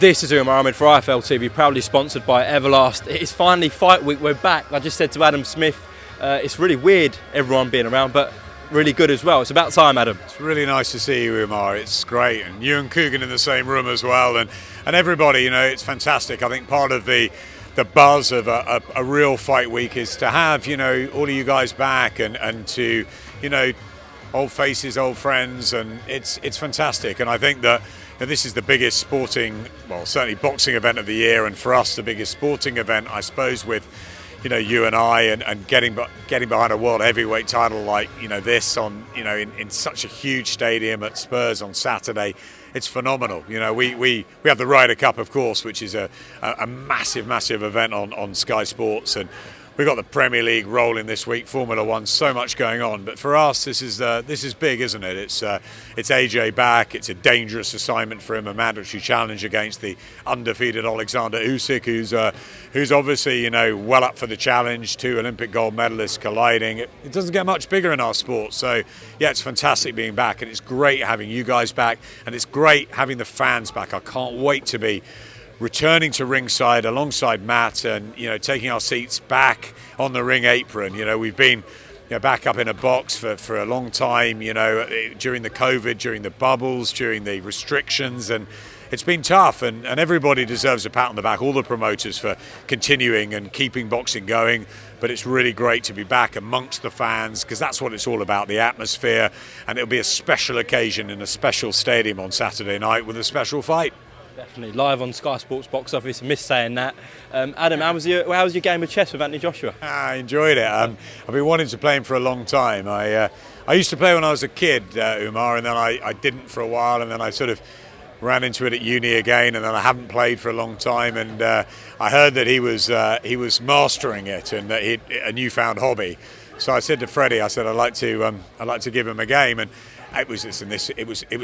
This is Umar Ahmed for IFL TV, proudly sponsored by Everlast. It is finally fight week, we're back. I just said to Adam Smith, it's really weird everyone being around, but really good as well. It's about time, Adam. It's really nice to see you, Umar. It's great. And you and Coogan in the same room as well. And everybody, it's fantastic. I think part of the buzz of a real fight week is to have, all of you guys back and to, old faces, old friends. And it's fantastic. And I think that this is the biggest sporting, well, certainly boxing event of the year, and for us the biggest sporting event, I suppose, with you and I, and getting behind a world heavyweight title like this on in such a huge stadium at Spurs on Saturday. It's phenomenal. We have the Ryder Cup, of course, which is a massive event on Sky Sports, and we've got the Premier League rolling this week, Formula One, so much going on. But for us, this is big, isn't it? It's AJ back. It's a dangerous assignment for him, a mandatory challenge against the undefeated Alexander Usyk, who's obviously well up for the challenge. 2 Olympic gold medalists colliding. It doesn't get much bigger in our sport. So yeah, it's fantastic being back, and it's great having you guys back, and it's great having the fans back. I can't wait to be returning to ringside alongside Matt and taking our seats back on the ring apron. We've been back up in a box for a long time, during the COVID, during the bubbles, during the restrictions, and it's been tough, and everybody deserves a pat on the back, all the promoters, for continuing and keeping boxing going. But it's really great to be back amongst the fans, because that's what it's all about, the atmosphere, and it'll be a special occasion in a special stadium on Saturday night with a special fight. Definitely live on Sky Sports Box Office. I miss saying that. Adam, how was your game of chess with Anthony Joshua? I enjoyed it. I've been wanting to play him for a long time. I used to play when I was a kid, Umar, and then I didn't for a while, and then I sort of ran into it at uni again, and then I haven't played for a long time. And I heard that he was mastering it, and that he a newfound hobby. So I said to Freddie, I'd like to give him a game, and it was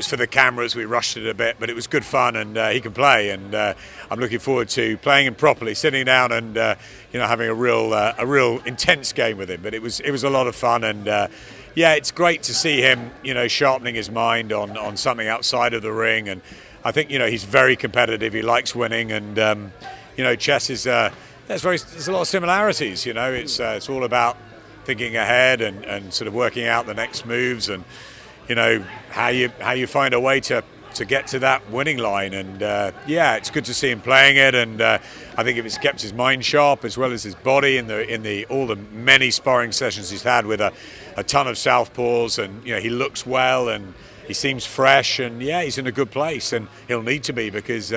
for the cameras. We rushed it a bit, but it was good fun, and he can play, and I'm looking forward to playing him properly, sitting down and having a real intense game with him. But it was a lot of fun, and it's great to see him sharpening his mind on something outside of the ring. And I think he's very competitive. He likes winning, and chess is there's a lot of similarities. It's all about thinking ahead and sort of working out the next moves, and how you find a way to get to that winning line. And it's good to see him playing it, and I think if it's kept his mind sharp as well as his body in all the many sparring sessions he's had with a ton of southpaws, and he looks well and he seems fresh, and he's in a good place, and he'll need to be, because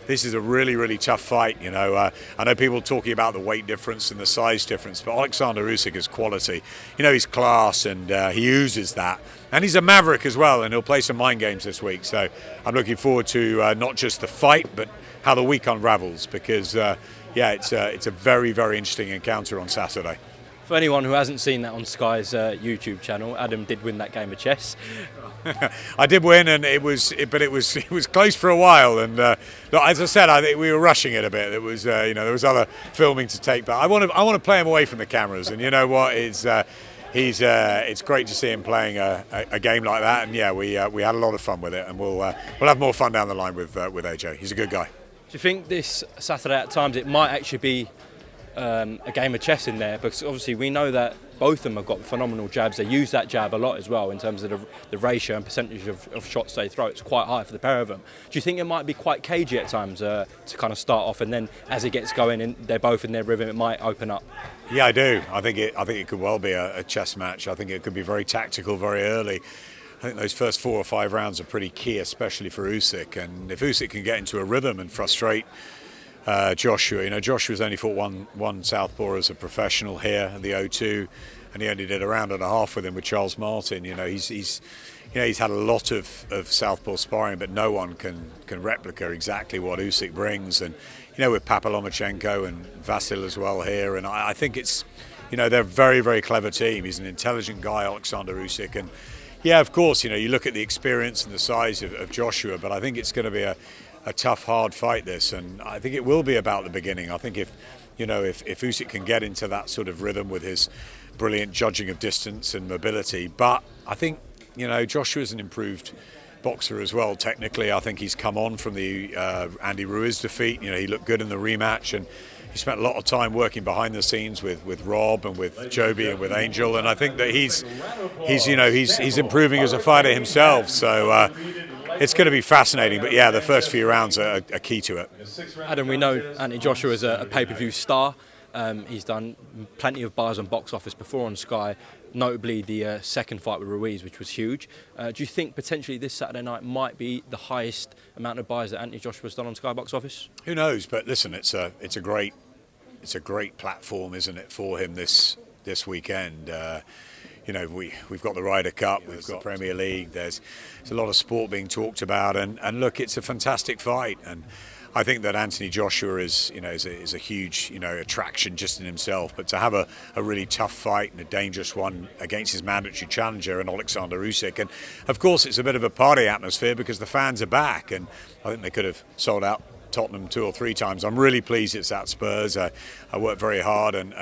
this is a really tough fight. I know people talking about the weight difference and the size difference, but Alexander Usyk is quality. He's class, and he oozes that, and he's a maverick as well, and he'll play some mind games this week. So I'm looking forward to not just the fight, but how the week unravels, because it's a very interesting encounter on Saturday. For anyone who hasn't seen that on Sky's YouTube channel, Adam did win that game of chess. I did win, and it was close for a while. And as I said, I think we were rushing it a bit. It was there was other filming to take, but I want to play him away from the cameras. And you know what? It's great to see him playing a game like that. And we had a lot of fun with it, and we'll have more fun down the line with AJ. He's a good guy. Do you think this Saturday at times it might actually be a game of chess in there? Because obviously we know that both of them have got phenomenal jabs. They use that jab a lot as well in terms of the ratio and percentage of shots they throw. It's quite high for the pair of them. Do you think it might be quite cagey at times to kind of start off, and then as it gets going and they're both in their rhythm, it might open up? Yeah, I do. I think it could well be a chess match. I think it could be very tactical very early. I think those first 4 or 5 rounds are pretty key, especially for Usyk. And if Usyk can get into a rhythm and frustrate Joshua, Joshua's only fought one southpaw as a professional here at the O2, and he only did a round and a half with him with Charles Martin. He's had a lot of southpaw sparring, but no one can replicate exactly what Usyk brings. And with Papalomachenko and Vasil as well here, and I think it's they're a very clever team. He's an intelligent guy, Alexander Usyk, and of course you look at the experience and the size of Joshua, but I think it's going to be a tough, hard fight, this, and I think it will be about the beginning. I think if Usyk can get into that sort of rhythm with his brilliant judging of distance and mobility, but I think Joshua's an improved boxer as well. Technically, I think he's come on from the Andy Ruiz defeat. He looked good in the rematch, and he spent a lot of time working behind the scenes with Rob and with Joby and with Angel, and I think that he's improving as a fighter himself. So it's going to be fascinating. But yeah, the first few rounds are key to it. Adam, we know Anthony Joshua is a pay-per-view star. He's done plenty of buys on box office before on Sky, notably the second fight with Ruiz, which was huge. Do you think potentially this Saturday night might be the highest amount of buys that Anthony Joshua's done on Sky box office? Who knows? But listen, it's a great platform, isn't it, for him this weekend? We've got the Ryder Cup, we've got the Premier League. There's a lot of sport being talked about, and look, it's a fantastic fight, and I think that Anthony Joshua is a huge attraction just in himself. But to have a really tough fight and a dangerous one against his mandatory challenger and Alexander Usyk, and of course it's a bit of a party atmosphere because the fans are back, and I think they could have sold out Tottenham 2 or 3 times. I'm really pleased it's at Spurs. I worked very hard and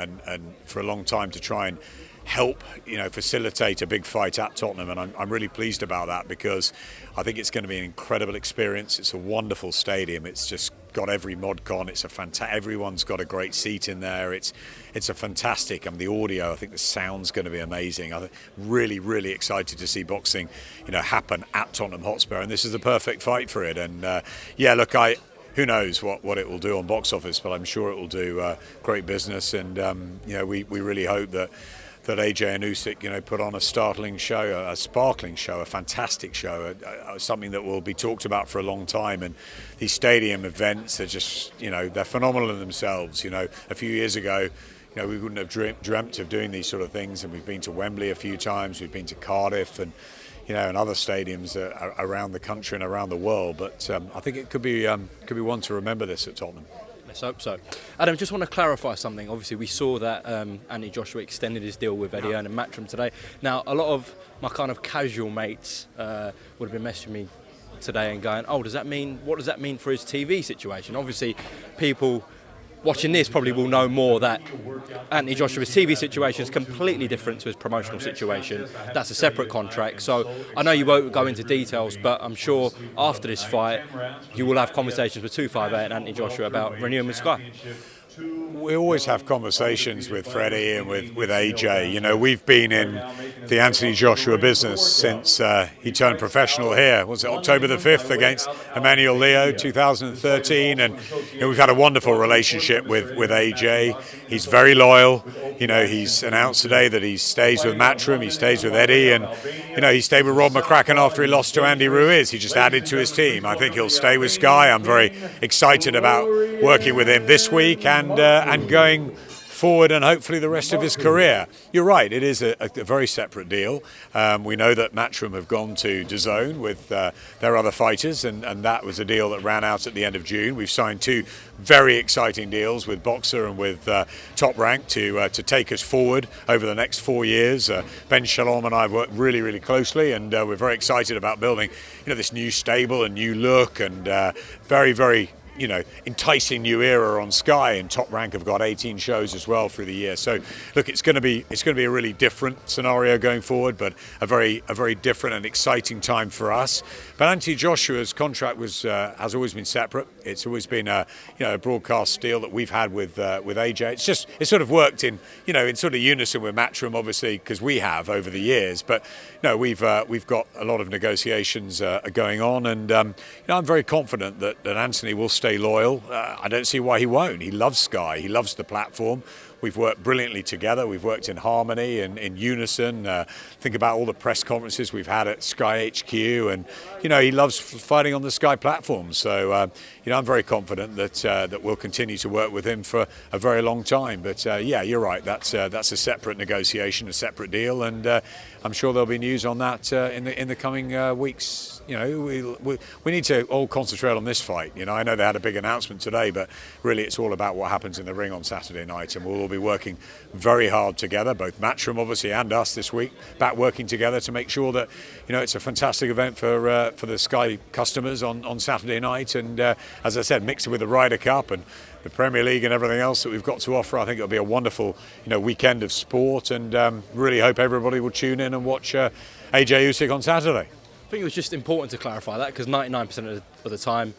for a long time to try and help facilitate a big fight at Tottenham, and I'm really pleased about that because I think it's going to be an incredible experience. It's a wonderful stadium. It's just got every mod con. It's everyone's got a great seat in there. It's a fantastic. The audio, I think the sound's going to be amazing. I'm really excited to see boxing happen at Tottenham Hotspur, and this is the perfect fight for it. And who knows what it will do on box office, but I'm sure it will do great business. And we really hope that AJ and Usyk, put on a startling show, a sparkling show, a fantastic show, something that will be talked about for a long time. And these stadium events are just, they're phenomenal in themselves. A few years ago, we wouldn't have dreamt of doing these sort of things. And we've been to Wembley a few times, we've been to Cardiff, and and other stadiums around the country and around the world. But I think it could be one to remember this at Tottenham. Let's hope so. Adam, just want to clarify something. Obviously, we saw that Anthony Joshua extended his deal with Eddie Hearn and Matchroom today. Now, a lot of my kind of casual mates would have been messaging me today and going, what does that mean for his TV situation? Obviously, people watching this probably will know more that Anthony Joshua's TV situation is completely different to his promotional situation. That's a separate contract. So I know you won't go into details, but I'm sure after this fight you will have conversations with 258 and Anthony Joshua about renewing with Sky. We always have conversations with Freddie and with AJ. We've been in the Anthony Joshua business since he turned professional here. Was it October the 5th against Emmanuel Leo, 2013? And we've had a wonderful relationship with AJ. He's very loyal. He's announced today that he stays with Matchroom, he stays with Eddie, and he stayed with Rob McCracken after he lost to Andy Ruiz. He just added to his team. I think he'll stay with Sky. I'm very excited about working with him this week and going forward, and hopefully the rest of his career. You're right, it is a very separate deal. We know that Matchroom have gone to DAZN with their other fighters, and that was a deal that ran out at the end of June. We've signed 2 very exciting deals with Boxer and with Top Rank to take us forward over the next 4 years. Ben Shalom and I have worked really closely, and we're very excited about building this new stable and new look, and very enticing new era on Sky, and Top Rank have got 18 shows as well through the year. So look, it's going to be a really different scenario going forward, but a very different and exciting time for us. But Anthony Joshua's contract has always been separate. It's always been a broadcast deal that we've had with AJ. It's sort of worked in sort of unison with Matchroom, obviously, because we have over the years. But we've got a lot of negotiations going on, and I'm very confident that Anthony will stay loyal. I don't see why he won't. He loves Sky. He loves the platform. We've worked brilliantly together. We've worked in harmony and in unison. Think about all the press conferences we've had at Sky HQ, and he loves fighting on the Sky platform. So I'm very confident that we'll continue to work with him for a very long time. But you're right. That's a separate negotiation, a separate deal, and I'm sure there'll be news on that in the coming weeks. We need to all concentrate on this fight. I know they had a big announcement today, but really it's all about what happens in the ring on Saturday night, and we'll all be working very hard together, both Matchroom obviously and us this week, back working together to make sure that it's a fantastic event for the Sky customers on Saturday night, and as I said, mixed with the Ryder Cup and the Premier League and everything else that we've got to offer. I think it'll be a wonderful weekend of sport, and really hope everybody will tune in and watch AJ Usyk on Saturday. I think it was just important to clarify that because 99% of the time,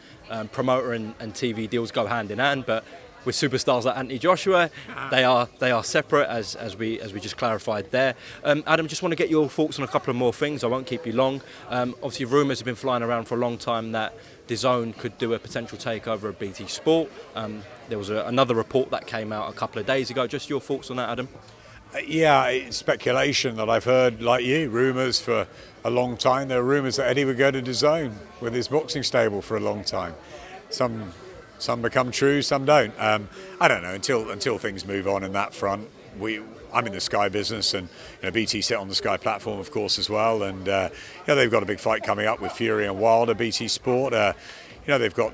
promoter and TV deals go hand in hand. But with superstars like Anthony Joshua, they are separate, as we just clarified there. Adam, just want to get your thoughts on a couple of more things. I won't keep you long. Obviously, rumours have been flying around for a long time that DAZN could do a potential takeover of BT Sport. There was another report that came out a couple of days ago. Just your thoughts on that, Adam? Yeah, it's speculation that I've heard, like you, rumours for a long time. There are rumours that Eddie would go to DAZN with his boxing stable for a long time. Some become true, some don't. I don't know, until things move on in that front. I'm in the Sky business, and BT sit on the Sky platform, of course, as well. And they've got a big fight coming up with Fury and Wilder, BT Sport. They've got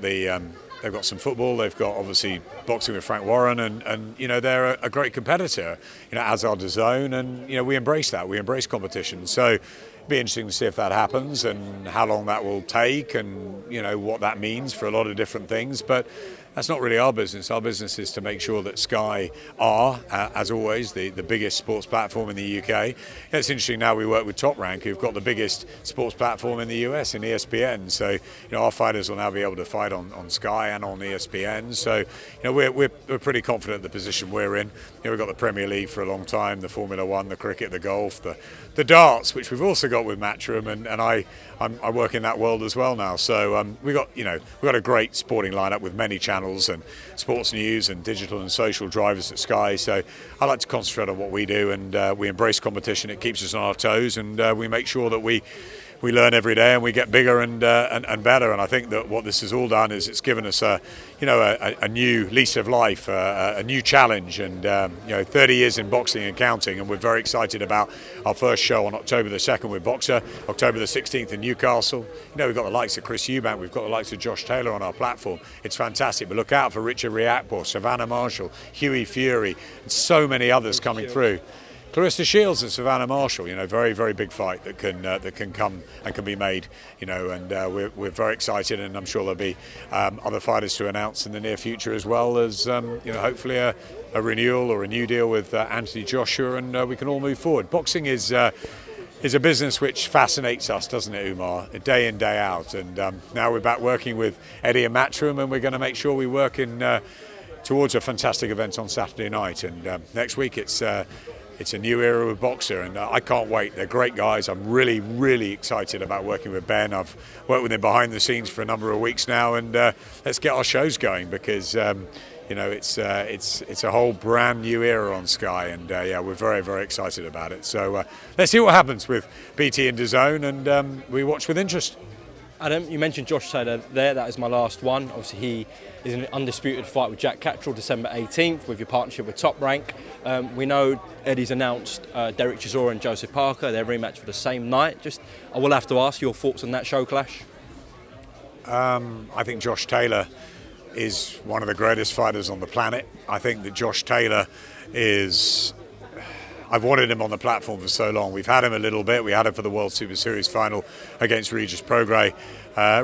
they've got some football. They've got obviously boxing with Frank Warren, and they're a great competitor. As are DAZN, and we embrace that. We embrace competition. So it'd be interesting to see if that happens and how long that will take, and what that means for a lot of different things. But that's not really our business. Our business is to make sure that Sky are, as always, the biggest sports platform in the UK. It's interesting now we work with Top Rank, who've got the biggest sports platform in the US, in ESPN. So, our fighters will now be able to fight on Sky and on ESPN. So, we're pretty confident in the position we're in. We've got the Premier League for a long time, the Formula One, the cricket, the golf, the darts, which we've also got with Matchroom, and I work in that world as well now. So we've got a great sporting lineup with many channels and sports news and digital and social drivers at Sky. So I like to concentrate on what we do, and we embrace competition. It keeps us on our toes, and we make sure that we learn every day and we get bigger and better. And I think that what this has all done is it's given us a new lease of life, a new challenge, and 30 years in boxing and counting. And we're very excited about our first show on October the 2nd with Boxer, October the 16th in Newcastle. We've got the likes of Chris Eubank, we've got the likes of Josh Taylor on our platform. It's fantastic. But look out for Richard Riakporhe, Savannah Marshall, Hughie Fury, and so many others coming through. Clarissa Shields and Savannah Marshall, very, very big fight that can come and can be made, and we're very excited, and I'm sure there'll be other fighters to announce in the near future, as well as hopefully a renewal or a new deal with Anthony Joshua, and we can all move forward. Boxing is a business which fascinates us, doesn't it, Umar? Day in, day out, and now we're back working with Eddie and Matchroom, and we're going to make sure we work in towards a fantastic event on Saturday night, and next week it's a new era with Boxer, and I can't wait. They're great guys. I'm really, really excited about working with Ben. I've worked with him behind the scenes for a number of weeks now, and let's get our shows going, because it's a whole brand new era on Sky, and we're very, very excited about it. So let's see what happens with BT and DAZN, and we watch with interest. Adam, you mentioned Josh Taylor there. That is my last one. Obviously, he is in an undisputed fight with Jack Catterall December 18th with your partnership with Top Rank. We know Eddie's announced Derek Chisora and Joseph Parker, their rematch for the same night. I will have to ask your thoughts on that show clash. I think Josh Taylor is one of the greatest fighters on the planet. I think that Josh Taylor is... I've wanted him on the platform for so long. We've had him a little bit. We had him for the World Super Series final against Regis Prograis.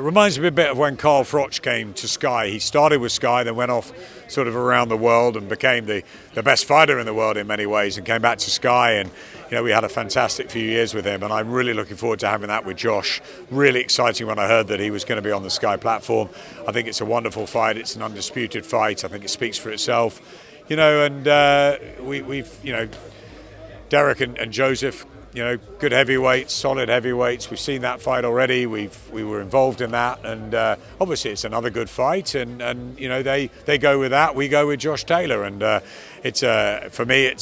Reminds me a bit of when Carl Froch came to Sky. He started with Sky, then went off sort of around the world and became the best fighter in the world in many ways, and came back to Sky. And we had a fantastic few years with him, and I'm really looking forward to having that with Josh. Really exciting when I heard that he was going to be on the Sky platform. I think it's a wonderful fight. It's an undisputed fight. I think it speaks for itself. And we've Derek and Joseph, good heavyweights, solid heavyweights. We've seen that fight already. We were involved in that, and obviously it's another good fight. And they go with that. We go with Josh Taylor, and for me,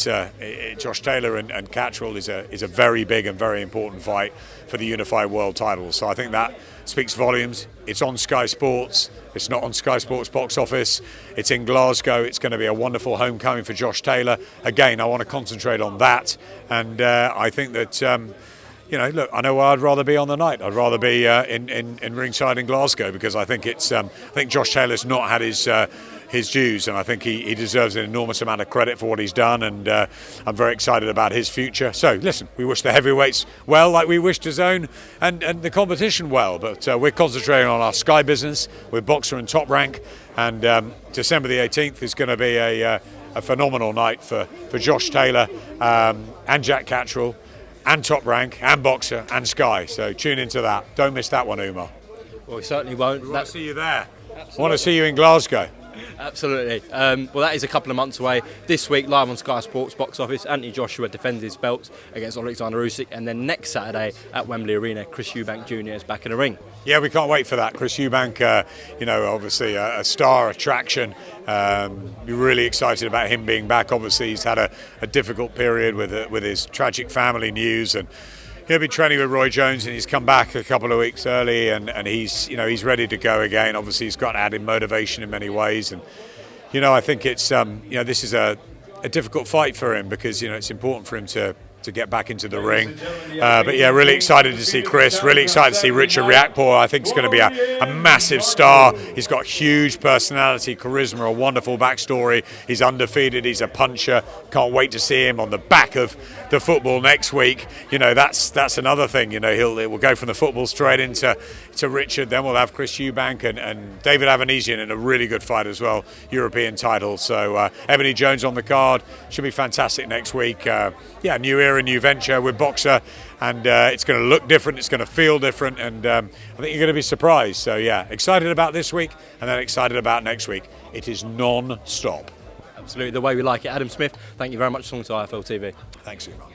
Josh Taylor and Catterall is a very big and very important fight for the unified world title. So I think that speaks volumes. It's on Sky Sports. It's not on Sky Sports box office. It's in Glasgow. It's going to be a wonderful homecoming for Josh Taylor. Again, I want to concentrate on that. And I think that, look, I know where I'd rather be on the night. I'd rather be in ringside in Glasgow, because I think I think Josh Taylor's not had his dues, and I think he deserves an enormous amount of credit for what he's done, and I'm very excited about his future. So listen, we wish the heavyweights well, like we wish DAZN and the competition well, but we're concentrating on our Sky business with Boxer and Top Rank, and December the 18th is going to be a phenomenal night for Josh Taylor and Jack Catterall. and Top Rank and Boxer and Sky. So tune into that. Don't miss that one, Umar. Well, we certainly won't. We want to see you there. I want to see you in Glasgow. Absolutely. Well, that is a couple of months away. This week, live on Sky Sports box office, Anthony Joshua defends his belts against Alexander Usyk, and then next Saturday at Wembley Arena, Chris Eubank Jr. is back in the ring. Yeah, we can't wait for that. Chris Eubank, obviously a star attraction. We're really excited about him being back. Obviously, he's had a difficult period with his tragic family news, and he'll be training with Roy Jones, and he's come back a couple of weeks early, and he's ready to go again. Obviously, he's got added motivation in many ways, and I think it's this is a difficult fight for him because it's important for him to get back into the ring. But yeah, really excited to see Chris, really excited to see Richard Riakporhe. I think he's going to be a massive star. He's got huge personality, charisma, a wonderful backstory. He's undefeated, he's a puncher. Can't wait to see him on the back of the football next week. That's another thing. We'll go from the football straight into Richard, then we'll have Chris Eubank and David Avanesian in a really good fight as well, European title. So Ebony Jones on the card, should be fantastic next week. New era, new venture with Boxer, and it's going to look different, it's going to feel different, and I think you're going to be surprised. So yeah, excited about this week and then excited about next week. It is non-stop. Absolutely, the way we like it. Adam Smith, thank you very much for talking to IFL TV. Thanks, Umar.